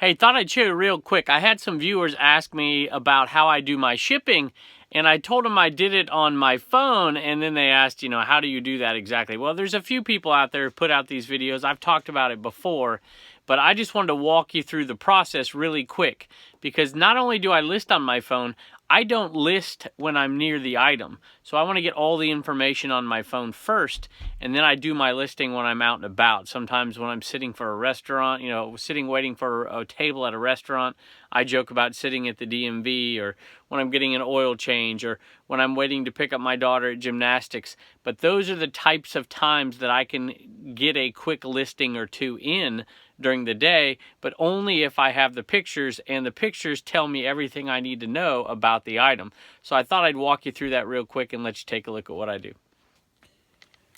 Hey, thought I'd show you real quick. I had some viewers ask me about how I do my shipping, and I told them I did it on my phone, and then they asked, how do you do that exactly? Well, there's a few people out there who put out these videos. I've talked about it before, but I just wanted to walk you through the process really quick, because not only do I list on my phone, I don't list when I'm near the item. So I want to get all the information on my phone first, and then I do my listing when I'm out and about. Sometimes when I'm sitting for a restaurant, waiting for a table at a restaurant, I joke about sitting at the DMV, or when I'm getting an oil change, or when I'm waiting to pick up my daughter at gymnastics. But those are the types of times that I can get a quick listing or two in during the day, but only if I have the pictures, and the pictures tell me everything I need to know about the item. So I thought I'd walk you through that real quick and let you take a look at what I do.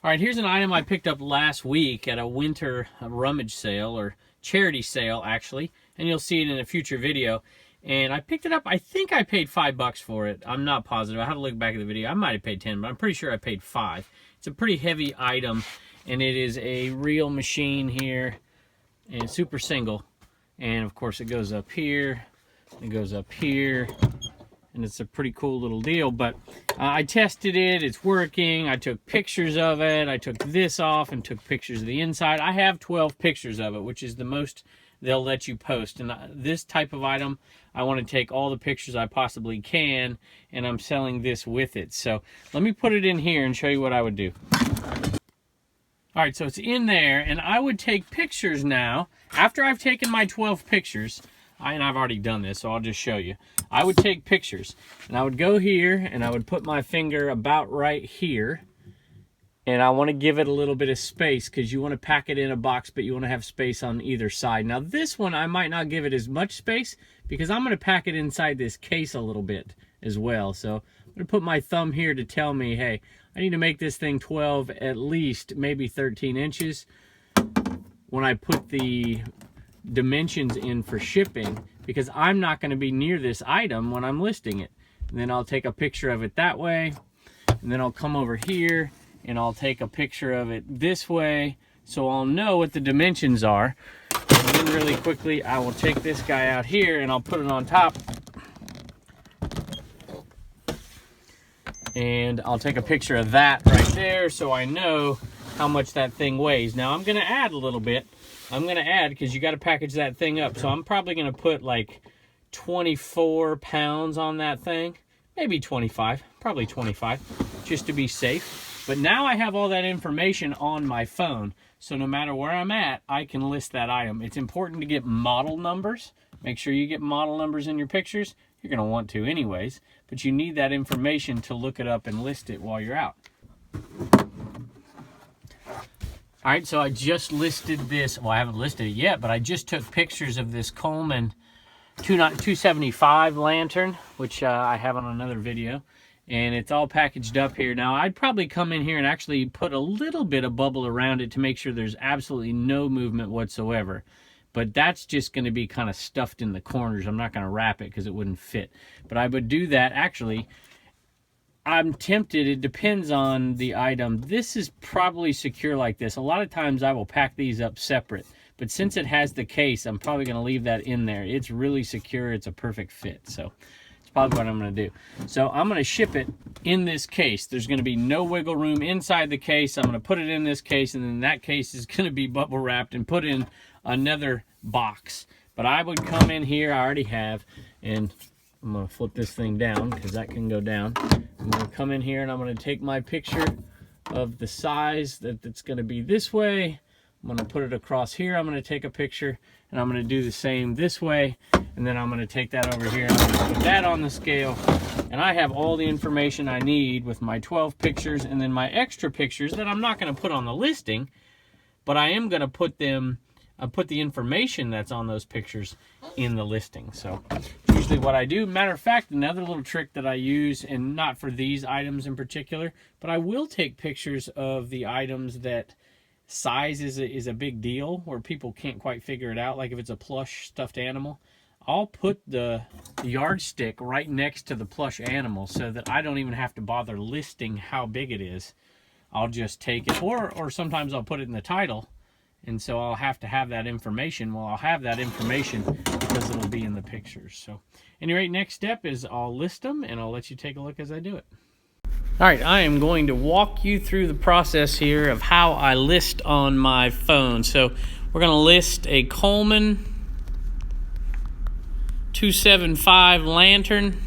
All right, here's an item I picked up last week at a winter rummage sale, or charity sale actually, and you'll see it in a future video. And I picked it up, I think I paid $5 for it. I'm not positive, I have to look back at the video. I might have paid 10, but I'm pretty sure I paid $5. It's a pretty heavy item, and it is a reel machine here, and super single. And of course it goes up here, it goes up here, and it's a pretty cool little deal. But I tested it, it's working. I took pictures of it, I took this off and took pictures of the inside. I have 12 pictures of it, which is the most they'll let you post. And this type of item, I want to take all the pictures I possibly can, and I'm selling this with it. So let me put it in here and show you what I would do. All right, so it's in there, and I would take pictures now. After I've taken my 12 pictures, and I've already done this, so I'll just show you. I would take pictures, and I would go here, and I would put my finger about right here, and I want to give it a little bit of space, because you want to pack it in a box, but you want to have space on either side. Now this one, I might not give it as much space, because I'm going to pack it inside this case a little bit as well. So I'm going to put my thumb here to tell me, hey, I need to make this thing 12, at least maybe 13 inches when I put the dimensions in for shipping, because I'm not going to be near this item when I'm listing it. And then I'll take a picture of it that way, and then I'll come over here and I'll take a picture of it this way, so I'll know what the dimensions are. And then really quickly I will take this guy out here and I'll put it on top, and I'll take a picture of that right there so I know how much that thing weighs. Now I'm going to add a little bit. I'm going to add, because you got to package that thing up. So I'm probably going to put like 24 pounds on that thing. Maybe 25. Probably 25, just to be safe. But now I have all that information on my phone. So no matter where I'm at, I can list that item. It's important to get model numbers. Make sure you get model numbers in your pictures. You're going to want to anyways, but you need that information to look it up and list it while you're out. All right, so I just listed this. Well, I haven't listed it yet, but I just took pictures of this Coleman 275 lantern, which I have on another video, and it's all packaged up here. Now, I'd probably come in here and actually put a little bit of bubble around it to make sure there's absolutely no movement whatsoever. But that's just going to be kind of stuffed in the corners. I'm not going to wrap it because it wouldn't fit. But I would do that. Actually, I'm tempted. It depends on the item. This is probably secure like this. A lot of times I will pack these up separate. But since it has the case, I'm probably going to leave that in there. It's really secure. It's a perfect fit. So it's probably what I'm going to do. So I'm going to ship it in this case. There's going to be no wiggle room inside the case. I'm going to put it in this case, and then that case is going to be bubble wrapped and put in another box. But I would come in here, I already have, and I'm going to flip this thing down because that can go down. I'm going to come in here and I'm going to take my picture of the size that's going to be this way. I'm going to put it across here. I'm going to take a picture, and I'm going to do the same this way, and then I'm going to take that over here and I'm going to put that on the scale. And I have all the information I need with my 12 pictures, and then my extra pictures that I'm not going to put on the listing, but I am going to put them, put the information that's on those pictures in the listing. So usually what I do. Matter of fact, another little trick that I use, and not for these items in particular, but I will take pictures of the items that size is a big deal, where people can't quite figure it out. Like if it's a plush stuffed animal, I'll put the yardstick right next to the plush animal so that I don't even have to bother listing how big it is. I'll just take it, or sometimes I'll put it in the title, And so I'll have to have that information. Well, I'll have that information because it'll be in the pictures. So, anyway, next step is I'll list them, and I'll let you take a look as I do it. All right, I am going to walk you through the process here of how I list on my phone. So, we're going to list a Coleman 275 lantern.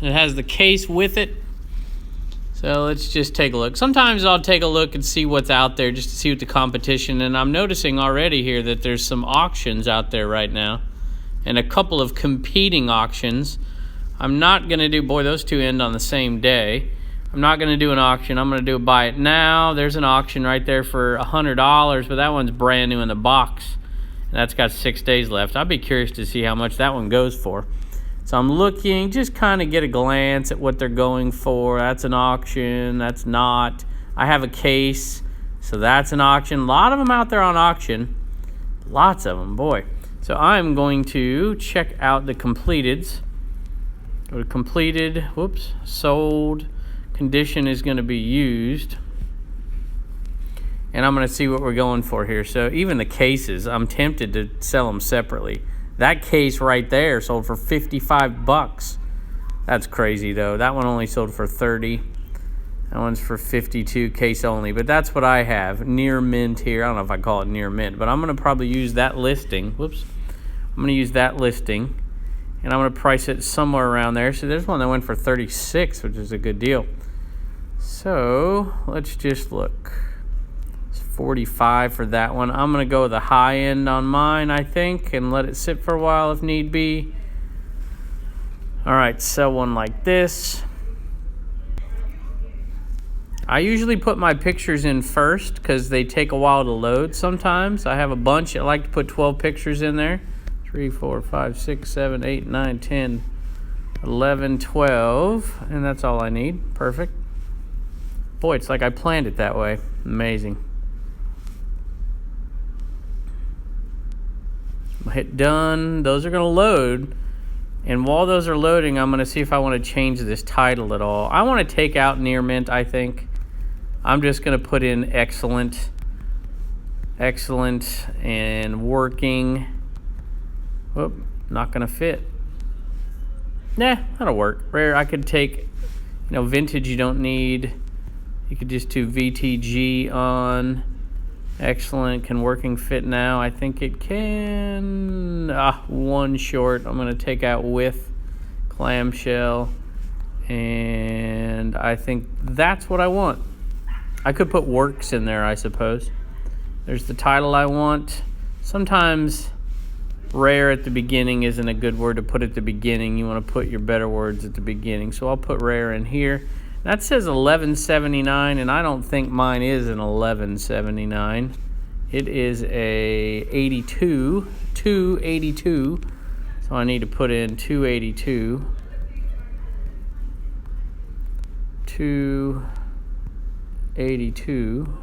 It has the case with it. So let's just take a look. Sometimes I'll take a look and see what's out there just to see what the competition, and I'm noticing already here that there's some auctions out there right now and a couple of competing auctions. I'm not going to do, boy, those two end on the same day. I'm not going to do an auction. I'm going to do a buy it now. There's an auction right there for $100, but that one's brand new in the box. And that's got 6 days left. I'd be curious to see how much that one goes for. So I'm looking, just kind of get a glance at what they're going for. That's an auction, that's not. I have a case, so that's an auction. A lot of them out there on auction. Lots of them, boy. So I'm going to check out the completeds. Go to completed, whoops, sold. Condition is going to be used. And I'm going to see what we're going for here. So even the cases, I'm tempted to sell them separately. That case right there sold for $55. That's crazy though. That one only sold for $30. That one's for $52, case only. But that's what I have, near mint here. I don't know if I call it near mint, but I'm going to probably use that listing. Whoops. I'm going to use that listing, and I'm going to price it somewhere around there. So there's one that went for $36, which is a good deal. So let's just look. $45 for that one. I'm going to go with the high end on mine, I think, and let it sit for a while if need be. All right, sell one like this. I usually put my pictures in first because they take a while to load sometimes. I have a bunch. I like to put 12 pictures in there. 3, 4, 5, 6, 7, 8, 9, 10, 11, 12. And that's all I need. Perfect. Boy, it's like I planned it that way. Amazing. Hit done. Those are going to load. And while those are loading, I'm going to see if I want to change this title at all. I want to take out near mint, I think. I'm just going to put in excellent, and working. Whoop, not going to fit. Nah, that'll work. Rare, I could take, vintage you don't need. You could just do VTG on. Excellent. Can working fit now? I think it can. One short. I'm going to take out with clamshell. And I think that's what I want. I could put works in there, I suppose. There's the title I want. Sometimes rare at the beginning isn't a good word to put at the beginning. You want to put your better words at the beginning. So I'll put rare in here. That says $11.79, and I don't think mine is an $11.79. It is a 82, 282. So I need to put in 282. 282.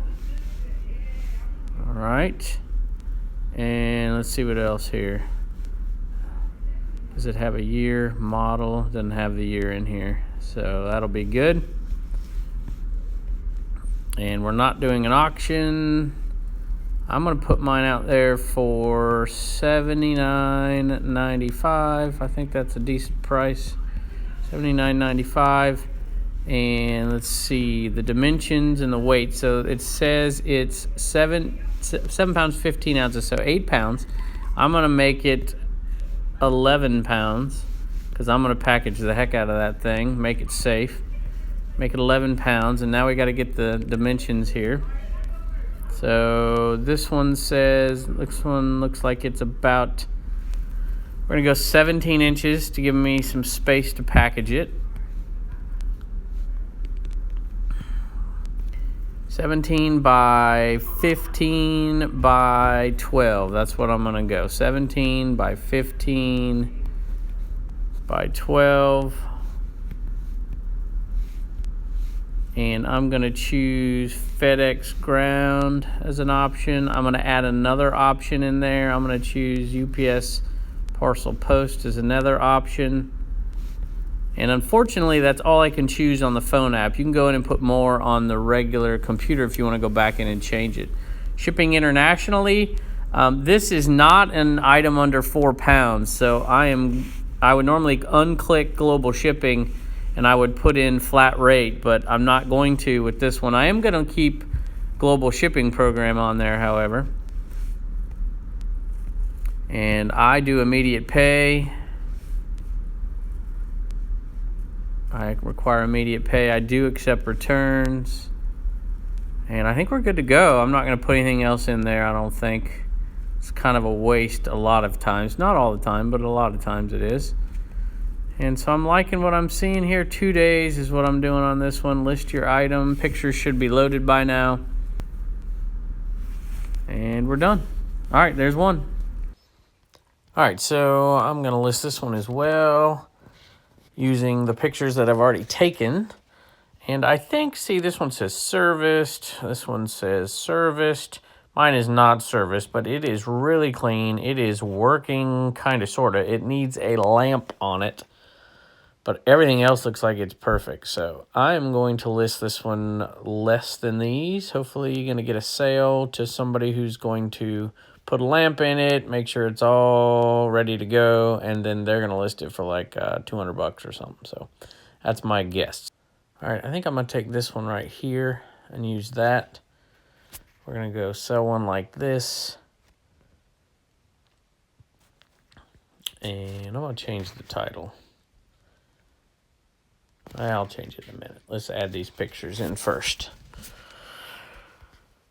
All right. And let's see what else here. Does it have a year, model? Doesn't have the year in here. So that'll be good. And we're not doing an auction. I'm going to put mine out there for $79.95. I think that's a decent price. $79.95. And let's see the dimensions and the weight. So it says it's 7 pounds 15 ounces, so 8 pounds. I'm going to make it 11 pounds. Because I'm going to package the heck out of that thing, make it safe, make it 11 pounds, and now we got to get the dimensions here. So this one says, looks like it's about, we're going to go 17 inches to give me some space to package it. 17 by 15 by 12, that's what I'm going to go, 17 by 15 by 12, and I'm going to choose FedEx ground as an option. I'm going to add another option in there. I'm going to choose UPS parcel post as another option, And unfortunately, that's all I can choose on the phone app. You can go in and put more on the regular computer if you want to go back in and change it. Shipping internationally, this is not an item under 4 pounds. So I would normally unclick global shipping and I would put in flat rate, but I'm not going to with this one. I am going to keep global shipping program on there, however. And I do immediate pay. I require immediate pay. I do accept returns. And I think we're good to go. I'm not going to put anything else in there, I don't think. It's kind of a waste a lot of times. Not all the time, but a lot of times it is. And so I'm liking what I'm seeing here. 2 days is what I'm doing on this one. List your item. Pictures should be loaded by now. And we're done. All right, there's one. All right, so I'm going to list this one as well using the pictures that I've already taken. And I think, see, this one says serviced. This one says serviced. Mine is not serviced, but it is really clean. It is working, kind of, sort of. It needs a lamp on it, but everything else looks like it's perfect. So I'm going to list this one less than these. Hopefully you're going to get a sale to somebody who's going to put a lamp in it, make sure it's all ready to go, and then they're going to list it for like $200 or something. So that's my guess. All right, I think I'm going to take this one right here and use that. We're going to go sell one like this. And I'm going to change the title. I'll change it in a minute. Let's add these pictures in first.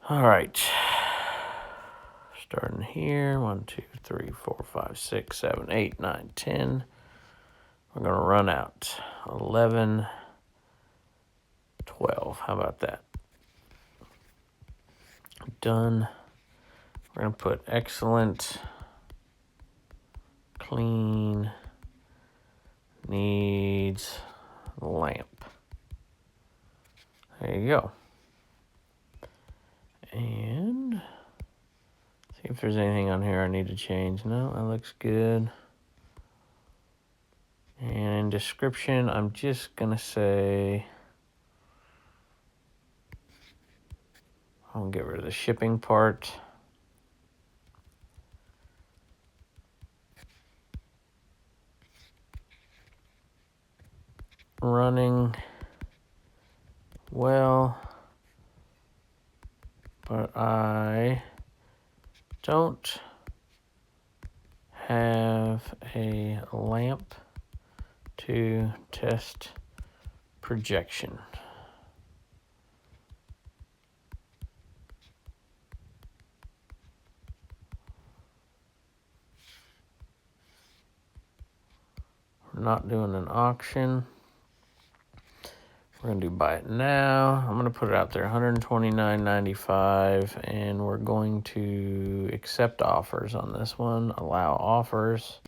All right. Starting here, 1, 2, 3, 4, 5, 6, 7, 8, 9, 10. We're going to run out 11, 12. How about that? Done. We're going to put excellent, clean, needs lamp. There you go. And see if there's anything on here I need to change. No, that looks good. And in description, I'm just going to say, I'll get rid of the shipping part. Running well, but I don't have a lamp to test projection. We're not doing an auction. We're going to do buy it now. I'm going to put it out there, $129.95, and we're going to accept offers on this one, allow offers.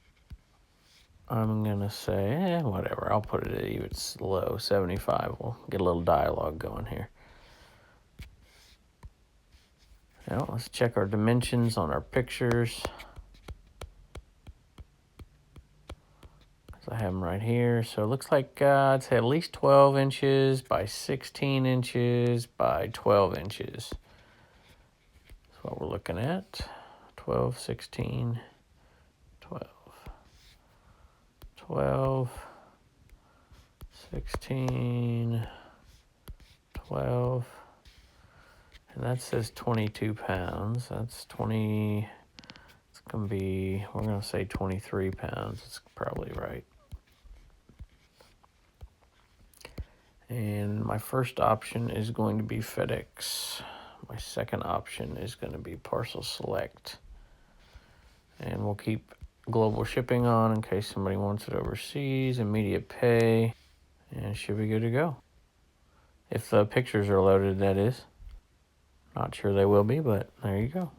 I'm going to say, whatever, I'll put it at even low, 75. We'll get a little dialogue going here. Now, let's check our dimensions on our pictures. I have them right here. So it looks like I'd say at least 12 inches by 16 inches by 12 inches. That's what we're looking at. 12, 16, 12, 12, 16, 12. And that says 22 pounds. That's 20. It's going to be, we're going to say 23 pounds. It's probably right. And my first option is going to be FedEx. My second option is going to be Parcel Select. And we'll keep global shipping on in case somebody wants it overseas. Immediate pay. And it should be good to go. If the pictures are loaded, that is. Not sure they will be, but there you go.